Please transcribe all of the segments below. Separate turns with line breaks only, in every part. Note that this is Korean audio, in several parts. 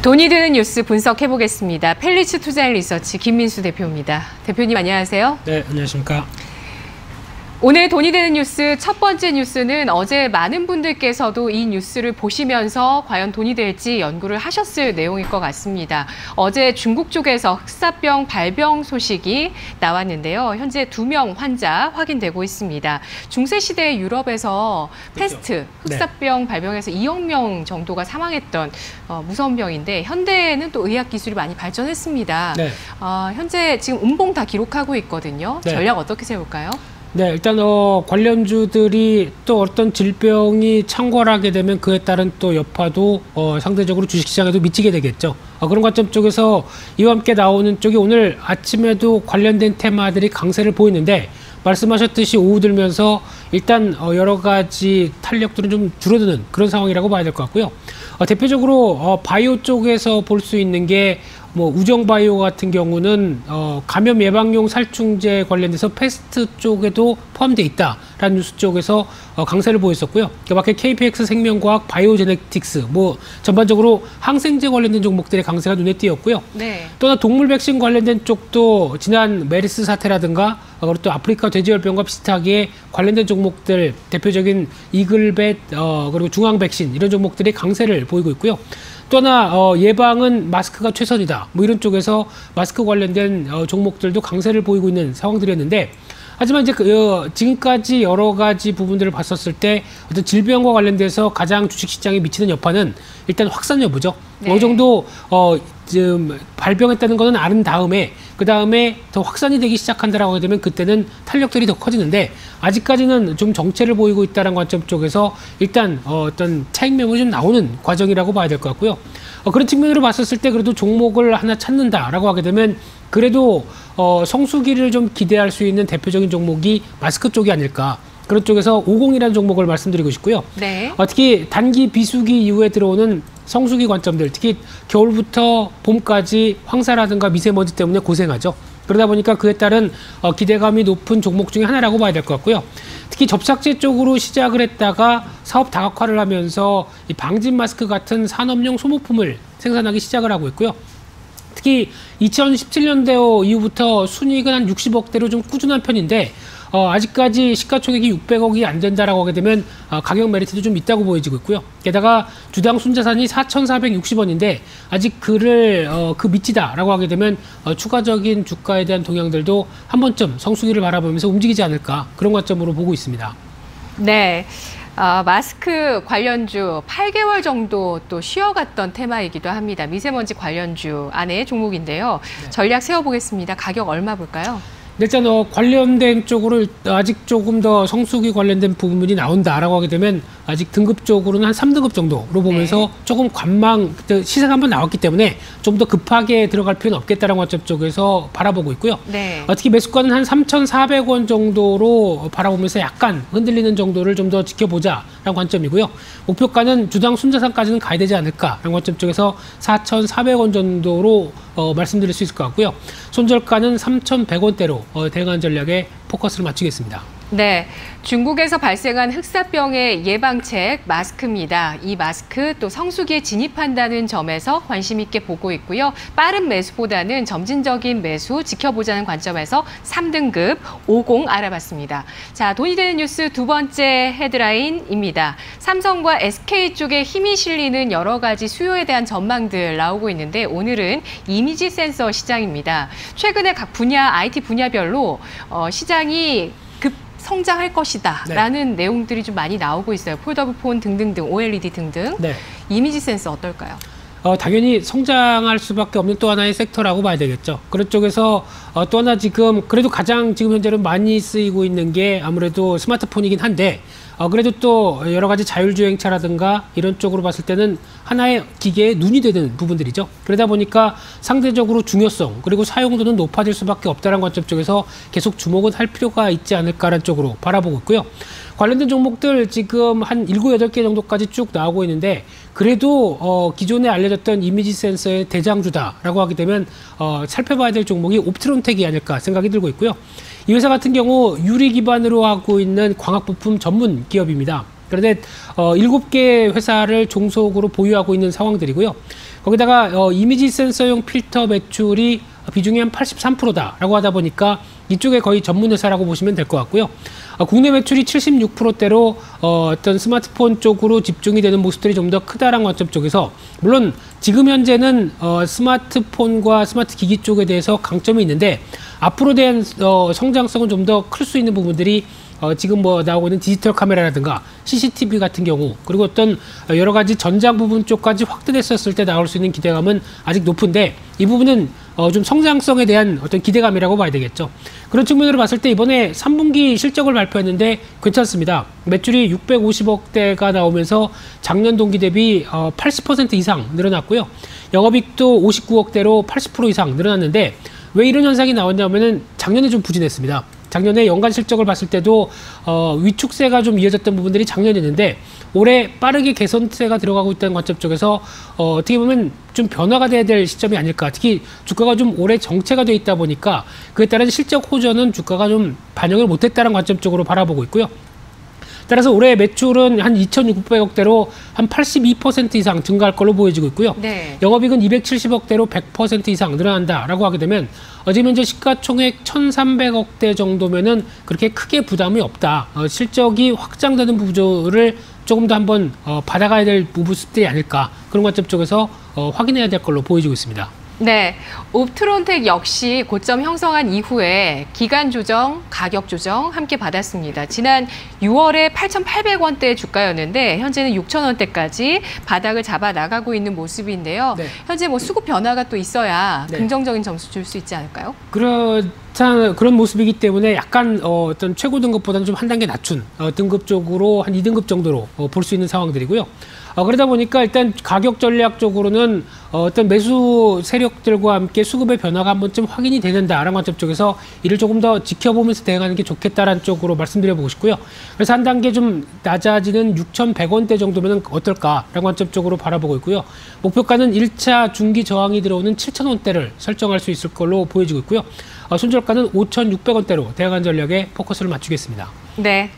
돈이 되는 뉴스 분석해보겠습니다. 펠리츠 투자앤리서치 김민수 대표입니다. 대표님 안녕하세요.
네, 안녕하십니까.
오늘 돈이 되는 뉴스 첫 번째 뉴스는 어제 많은 분들께서도 이 뉴스를 보시면서 과연 돈이 될지 연구를 하셨을 내용일 것 같습니다. 어제 중국 쪽에서 흑사병 발병 소식이 나왔는데요. 현재 2명 환자 확인되고 있습니다. 중세시대 유럽에서 패스트, 흑사병 발병해서 2억 명 정도가 사망했던 무서운 병인데 현대에는 또 의학 기술이 많이 발전했습니다. 네. 현재 지금 음봉 다 기록하고 있거든요. 네. 전략 어떻게 세울까요?
네, 일단 관련주들이 또 어떤 질병이 창궐하게 되면 그에 따른 또 여파도 상대적으로 주식시장에도 미치게 되겠죠. 그런 관점 쪽에서 이와 함께 나오는 쪽이 오늘 아침에도 관련된 테마들이 강세를 보이는데 말씀하셨듯이 오후 들면서 일단 여러 가지 탄력들은 좀 줄어드는 그런 상황이라고 봐야 될 것 같고요. 대표적으로 바이오 쪽에서 볼 수 있는 게 우정바이오 같은 경우는 감염 예방용 살충제 관련돼서 패스트 쪽에도 포함되어 있다라는 뉴스 쪽에서 강세를 보였었고요. 그밖에 KPX 생명과학, 바이오제네틱스 전반적으로 항생제 관련된 종목들의 강세가 눈에 띄었고요. 네. 또한 동물 백신 관련된 쪽도 지난 메르스 사태라든가 그리고 또 아프리카 돼지열병과 비슷하게 관련된 종목들 대표적인 이글벳 그리고 중앙 백신 이런 종목들이 강세를 보이고 있고요. 또 하나 예방은 마스크가 최선이다. 이런 쪽에서 마스크 관련된 종목들도 강세를 보이고 있는 상황들이었는데 하지만 이제 지금까지 여러 가지 부분들을 봤었을 때 어떤 질병과 관련돼서 가장 주식시장에 미치는 여파는 일단 확산 여부죠. 네. 어느 정도 지금 발병했다는 것은 아는 다음에 그 다음에 더 확산이 되기 시작한다라고 하게 되면 그때는 탄력들이 더 커지는데 아직까지는 좀 정체를 보이고 있다는 관점 쪽에서 일단 어떤 차익 매물이 좀 나오는 과정이라고 봐야 될 것 같고요. 그런 측면으로 봤었을 때 그래도 종목을 하나 찾는다라고 하게 되면 그래도 성수기를 좀 기대할 수 있는 대표적인 종목이 마스크 쪽이 아닐까. 그런 쪽에서 50이라는 종목을 말씀드리고 싶고요. 네. 특히 단기 비수기 이후에 들어오는 성수기 관점들, 특히 겨울부터 봄까지 황사라든가 미세먼지 때문에 고생하죠. 그러다 보니까 그에 따른 기대감이 높은 종목 중에 하나라고 봐야 될 것 같고요. 특히 접착제 쪽으로 시작을 했다가 사업 다각화를 하면서 이 방진 마스크 같은 산업용 소모품을 생산하기 시작을 하고 있고요. 특히 2017년도 이후부터 순이익은 한 60억대로 좀 꾸준한 편인데 아직까지 시가총액이 600억이 안 된다라고 하게 되면 가격 메리트도 좀 있다고 보여지고 있고요. 게다가 주당 순자산이 4,460원인데 아직 그 밑이다라고 하게 되면 추가적인 주가에 대한 동향들도 한 번쯤 성수기를 바라보면서 움직이지 않을까 그런 관점으로 보고 있습니다. 네.
마스크 관련주 8개월 정도 또 쉬어갔던 테마이기도 합니다. 미세먼지 관련주 안에 종목인데요. 네. 전략 세워보겠습니다. 가격 얼마 볼까요?
일단 관련된 쪽으로 아직 조금 더 성수기 관련된 부분이 나온다라고 하게 되면 아직 등급적으로는 한 3등급 정도로 보면서 네. 조금 시세가 한번 나왔기 때문에 좀 더 급하게 들어갈 필요는 없겠다는 관점 쪽에서 바라보고 있고요. 네. 특히 매수가는 한 3,400원 정도로 바라보면서 약간 흔들리는 정도를 좀 더 지켜보자라는 관점이고요. 목표가는 주당 순자산까지는 가야 되지 않을까라는 관점 쪽에서 4,400원 정도로 말씀드릴 수 있을 것 같고요. 손절가는 3,100원대로 대응하는 전략에 포커스를 맞추겠습니다.
네, 중국에서 발생한 흑사병의 예방책 마스크입니다. 이 마스크 또 성수기에 진입한다는 점에서 관심 있게 보고 있고요. 빠른 매수보다는 점진적인 매수 지켜보자는 관점에서 3등급 50 알아봤습니다. 자, 돈이 되는 뉴스 두 번째 헤드라인입니다. 삼성과 SK 쪽에 힘이 실리는 여러 가지 수요에 대한 전망들 나오고 있는데 오늘은 이미지 센서 시장입니다. 최근에 각 분야, IT 분야별로 시장이 성장할 것이다 라는 내용들이 좀 많이 나오고 있어요. 폴더블 폰 등등등, OLED 등등. 네. 이미지 센서 어떨까요?
당연히 성장할 수밖에 없는 또 하나의 섹터라고 봐야 되겠죠. 그런 쪽에서 또 하나 그래도 가장 지금 현재로 많이 쓰이고 있는 게 아무래도 스마트폰이긴 한데 그래도 또 여러 가지 자율주행차라든가 이런 쪽으로 봤을 때는 하나의 기계에 눈이 되는 부분들이죠. 그러다 보니까 상대적으로 중요성 그리고 사용도는 높아질 수밖에 없다는 관점 쪽에서 계속 주목은 할 필요가 있지 않을까라는 쪽으로 바라보고 있고요. 관련된 종목들 지금 한 7, 8개 정도까지 쭉 나오고 있는데 그래도 기존에 알려졌던 이미지 센서의 대장주다라고 하게 되면 살펴봐야 될 종목이 옵트론텍이 아닐까 생각이 들고 있고요. 이 회사 같은 경우 유리 기반으로 하고 있는 광학 부품 전문 기업입니다. 그런데 7개 회사를 종속으로 보유하고 있는 상황들이고요. 거기다가 이미지 센서용 필터 매출이 비중이 한 83%다라고 하다 보니까 이쪽에 거의 전문 회사라고 보시면 될 것 같고요. 국내 매출이 76%대로 어떤 스마트폰 쪽으로 집중이 되는 모습들이 좀 더 크다라는 관점 쪽에서, 물론 지금 현재는 스마트폰과 스마트 기기 쪽에 대해서 강점이 있는데 앞으로 대한 성장성은 좀 더 클 수 있는 부분들이 지금 뭐 나오고 있는 디지털 카메라라든가 CCTV 같은 경우, 그리고 어떤 여러 가지 전장 부분 쪽까지 확대됐었을 때 나올 수 있는 기대감은 아직 높은데, 이 부분은 좀 성장성에 대한 어떤 기대감이라고 봐야 되겠죠. 그런 측면으로 봤을 때 이번에 3분기 실적을 발표했는데 괜찮습니다. 매출이 650억대가 나오면서 작년 동기 대비 80% 이상 늘어났고요. 영업이익도 59억대로 80% 이상 늘어났는데, 왜 이런 현상이 나왔냐면은 작년에 좀 부진했습니다. 작년에 연간 실적을 봤을 때도 위축세가 좀 이어졌던 부분들이 작년이었는데, 올해 빠르게 개선세가 들어가고 있다는 관점 쪽에서 어떻게 보면 좀 변화가 돼야 될 시점이 아닐까. 특히 주가가 좀 오래 정체가 돼 있다 보니까 그에 따른 실적 호전은 주가가 좀 반영을 못했다는 관점 쪽으로 바라보고 있고요. 따라서 올해 매출은 한 2,600억대로 한 82% 이상 증가할 걸로 보여지고 있고요.
네.
영업이익은 270억대로 100% 이상 늘어난다라고 하게 되면 지금 현재 시가총액 1,300억대 정도면은 그렇게 크게 부담이 없다. 실적이 확장되는 구조를 조금 더 한번 받아가야 될 부분들이 아닐까, 그런 관점 쪽에서 확인해야 될 걸로 보여지고 있습니다.
네, 옵트론텍 역시 고점 형성한 이후에 기간 조정, 가격 조정 함께 받았습니다. 지난 6월에 8,800원대 주가였는데 현재는 6,000원대까지 바닥을 잡아 나가고 있는 모습인데요. 네. 현재 뭐 수급 변화가 또 있어야
네.
긍정적인 점수 줄 수 있지 않을까요?
그런 모습이기 때문에 약간 어떤 최고 등급보다는 좀 한 단계 낮춘 등급 쪽으로 한 2등급 정도로 볼 수 있는 상황들이고요. 그러다 보니까 일단 가격 전략적으로는 어떤 매수 세력들과 함께 수급의 변화가 한 번쯤 확인이 되는다라는 관점 쪽에서 이를 조금 더 지켜보면서 대응하는 게 좋겠다라는 쪽으로 말씀드려보고 싶고요. 그래서 한 단계 좀 낮아지는 6,100원대 정도면 어떨까라는 관점 쪽으로 바라보고 있고요. 목표가는 1차 중기 저항이 들어오는 7,000원대를 설정할 수 있을 걸로 보여지고 있고요. 손절가는 5,600원대로 대응한 전략에 포커스를 맞추겠습니다.
네.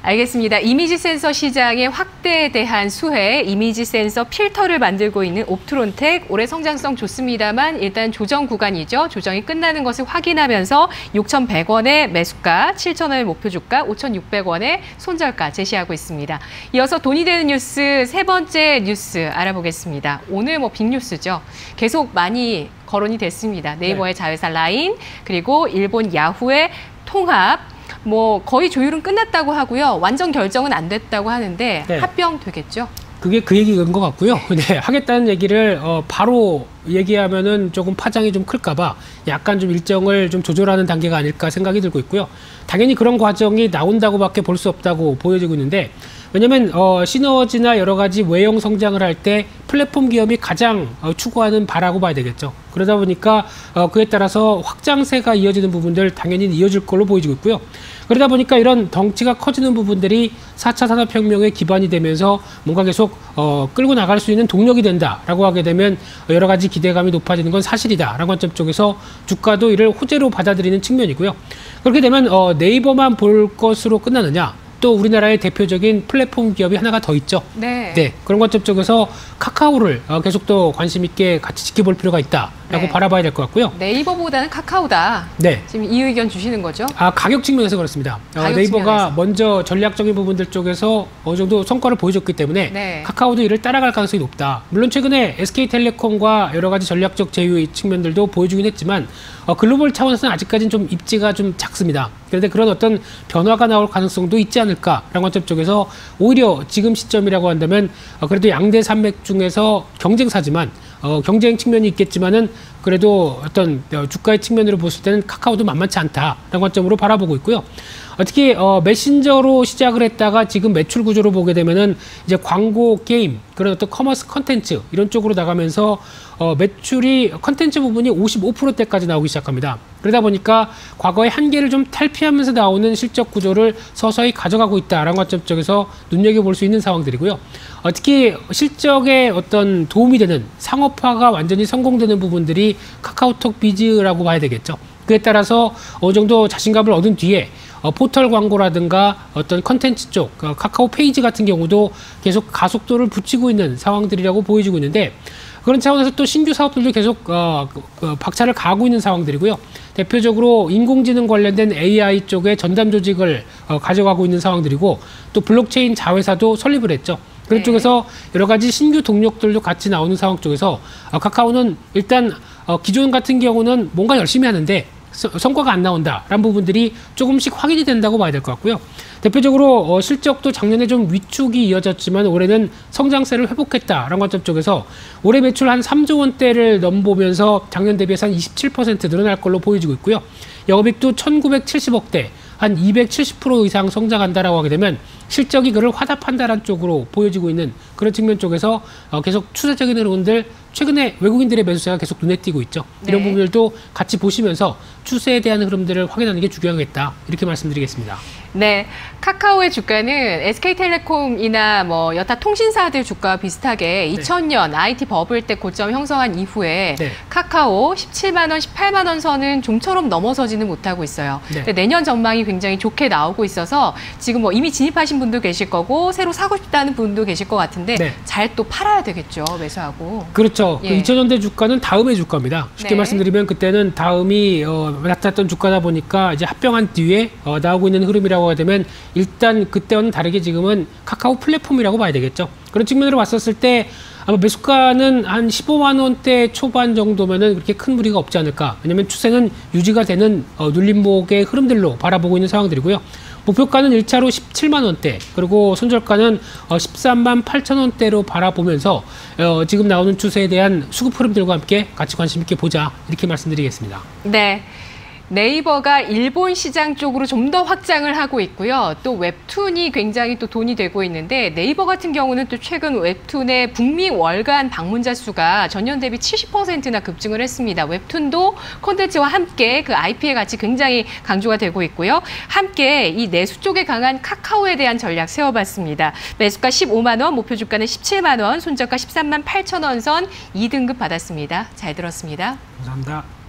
알겠습니다. 이미지 센서 시장의 확대에 대한 수혜, 이미지 센서 필터를 만들고 있는 옵트론텍, 올해 성장성 좋습니다만 일단 조정 구간이죠. 조정이 끝나는 것을 확인하면서 6,100원의 매수가, 7,000원의 목표 주가, 5,600원의 손절가 제시하고 있습니다. 이어서 돈이 되는 뉴스 세 번째 뉴스 알아보겠습니다. 오늘 뭐 빅뉴스죠. 계속 많이 거론이 됐습니다. 네이버의 자회사 라인, 그리고 일본 야후의 통합, 뭐 거의 조율은 끝났다고 하고요. 완전 결정은 안 됐다고 하는데
네.
합병 되겠죠?
그게 그 얘기인 것 같고요. 네, 하겠다는 얘기를 바로 얘기하면은 조금 파장이 좀 클까봐 약간 좀 일정을 좀 조절하는 단계가 아닐까 생각이 들고 있고요. 당연히 그런 과정이 나온다고밖에 볼 수 없다고 보여지고 있는데, 왜냐면 시너지나 여러 가지 외형 성장을 할 때 플랫폼 기업이 가장 추구하는 바라고 봐야 되겠죠. 그러다 보니까 그에 따라서 확장세가 이어지는 부분들 당연히 이어질 걸로 보여지고 있고요. 그러다 보니까 이런 덩치가 커지는 부분들이 4차 산업혁명의 기반이 되면서 뭔가 계속 끌고 나갈 수 있는 동력이 된다라고 하게 되면 여러 가지 기대감이 높아지는 건 사실이다라는 관점 쪽에서 주가도 이를 호재로 받아들이는 측면이고요. 그렇게 되면 네이버만 볼 것으로 끝나느냐? 또 우리나라의 대표적인 플랫폼 기업이 하나가 더 있죠.
네.
네, 그런 관점 쪽에서 카카오를 계속 또 관심 있게 같이 지켜볼 필요가 있다라고
네.
바라봐야 될 것 같고요.
네이버보다는 카카오다.
네.
지금 이 의견 주시는 거죠?
가격 측면에서 그렇습니다.
가격
네이버가
측면에서.
먼저 전략적인 부분들 쪽에서 어느 정도 성과를 보여줬기 때문에
네.
카카오도 이를 따라갈 가능성이 높다. 물론 최근에 SK텔레콤과 여러 가지 전략적 제휴 측면들도 보여주긴 했지만 글로벌 차원에서는 아직까지는 좀 입지가 좀 작습니다. 그런데 그런 어떤 변화가 나올 가능성도 있지 않을까라는 관점 쪽에서 오히려 지금 시점이라고 한다면 그래도 양대 산맥 중에서 경쟁사지만 경쟁 측면이 있겠지만은 그래도 어떤 주가의 측면으로 봤을 때는 카카오도 만만치 않다라는 관점으로 바라보고 있고요. 특히 메신저로 시작을 했다가 지금 매출 구조로 보게 되면은 이제 광고, 게임, 그런 어떤 커머스 컨텐츠 이런 쪽으로 나가면서 매출이 컨텐츠 부분이 55%대까지 나오기 시작합니다. 그러다 보니까 과거의 한계를 좀 탈피하면서 나오는 실적 구조를 서서히 가져가고 있다라는 관점 쪽에서 눈여겨볼 수 있는 상황들이고요. 특히 실적에 어떤 도움이 되는 상업화가 완전히 성공되는 부분들이 카카오톡 비즈라고 봐야 되겠죠. 그에 따라서 어느 정도 자신감을 얻은 뒤에 포털 광고라든가 어떤 컨텐츠 쪽, 카카오 페이지 같은 경우도 계속 가속도를 붙이고 있는 상황들이라고 보여지고 있는데, 그런 차원에서 또 신규 사업들도 계속 박차를 가하고 있는 상황들이고요. 대표적으로 인공지능 관련된 AI 쪽에 전담 조직을 가져가고 있는 상황들이고, 또 블록체인 자회사도 설립을 했죠. 그런 쪽에서 여러 가지 신규 동력들도 같이 나오는 상황 쪽에서 카카오는 일단 기존 같은 경우는 뭔가 열심히 하는데 성과가 안 나온다라는 부분들이 조금씩 확인이 된다고 봐야 될 것 같고요. 대표적으로 실적도 작년에 좀 위축이 이어졌지만 올해는 성장세를 회복했다라는 관점 쪽에서 올해 매출 한 3조 원대를 넘보면서 작년 대비해서 한 27% 늘어날 걸로 보여지고 있고요. 영업이익도 1970억대, 한 270% 이상 성장한다라고 하게 되면 실적이 그를 화답한다라는 쪽으로 보여지고 있는 그런 측면 쪽에서 계속 추세적인 흐름들, 최근에 외국인들의 매수세가 계속 눈에 띄고 있죠. 이런 부분들도 같이 보시면서 추세에 대한 흐름들을 확인하는 게 중요하겠다, 이렇게 말씀드리겠습니다.
네, 카카오의 주가는 SK텔레콤이나 뭐 여타 통신사들 주가와 비슷하게 2000년 IT 버블 때 고점 형성한 이후에 카카오 17만 원, 18만 원 선은 좀처럼 넘어서지는 못하고 있어요. 근데 내년 전망이 굉장히 좋게 나오고 있어서 지금 뭐 이미 진입하신 분도 계실 거고 새로 사고 싶다는 분도 계실 것 같은데 잘 또 팔아야 되겠죠, 매수하고.
그렇죠. 그 2000년대 주가는 다음의 주가입니다. 쉽게 말씀드리면 그때는 다음이 나타났던 주가다 보니까 이제 합병한 뒤에 나오고 있는 흐름이라고 하게 되면 일단 그때와는 다르게 지금은 카카오 플랫폼이라고 봐야 되겠죠. 그런 측면으로 봤었을 때 아마 매수가는 한 15만 원대 초반 정도면은 그렇게 큰 무리가 없지 않을까. 왜냐면 추세는 유지가 되는 눌림목의 흐름들로 바라보고 있는 상황들이고요. 목표가는 1차로 17만 원대, 그리고 손절가는 13만 8천 원대로 바라보면서 지금 나오는 추세에 대한 수급 흐름들과 함께 같이 관심 있게 보자, 이렇게 말씀드리겠습니다.
네. 네이버가 일본 시장 쪽으로 좀 더 확장을 하고 있고요. 또 웹툰이 굉장히 또 돈이 되고 있는데, 네이버 같은 경우는 또 최근 웹툰의 북미 월간 방문자 수가 전년 대비 70%나 급증을 했습니다. 웹툰도 콘텐츠와 함께 그 IP의 가치 굉장히 강조가 되고 있고요. 함께 이 내수 쪽에 강한 카카오에 대한 전략 세워봤습니다. 매수가 15만 원, 목표 주가는 17만 원, 손절가 13만 8천 원 선 2등급 받았습니다. 잘 들었습니다.
감사합니다.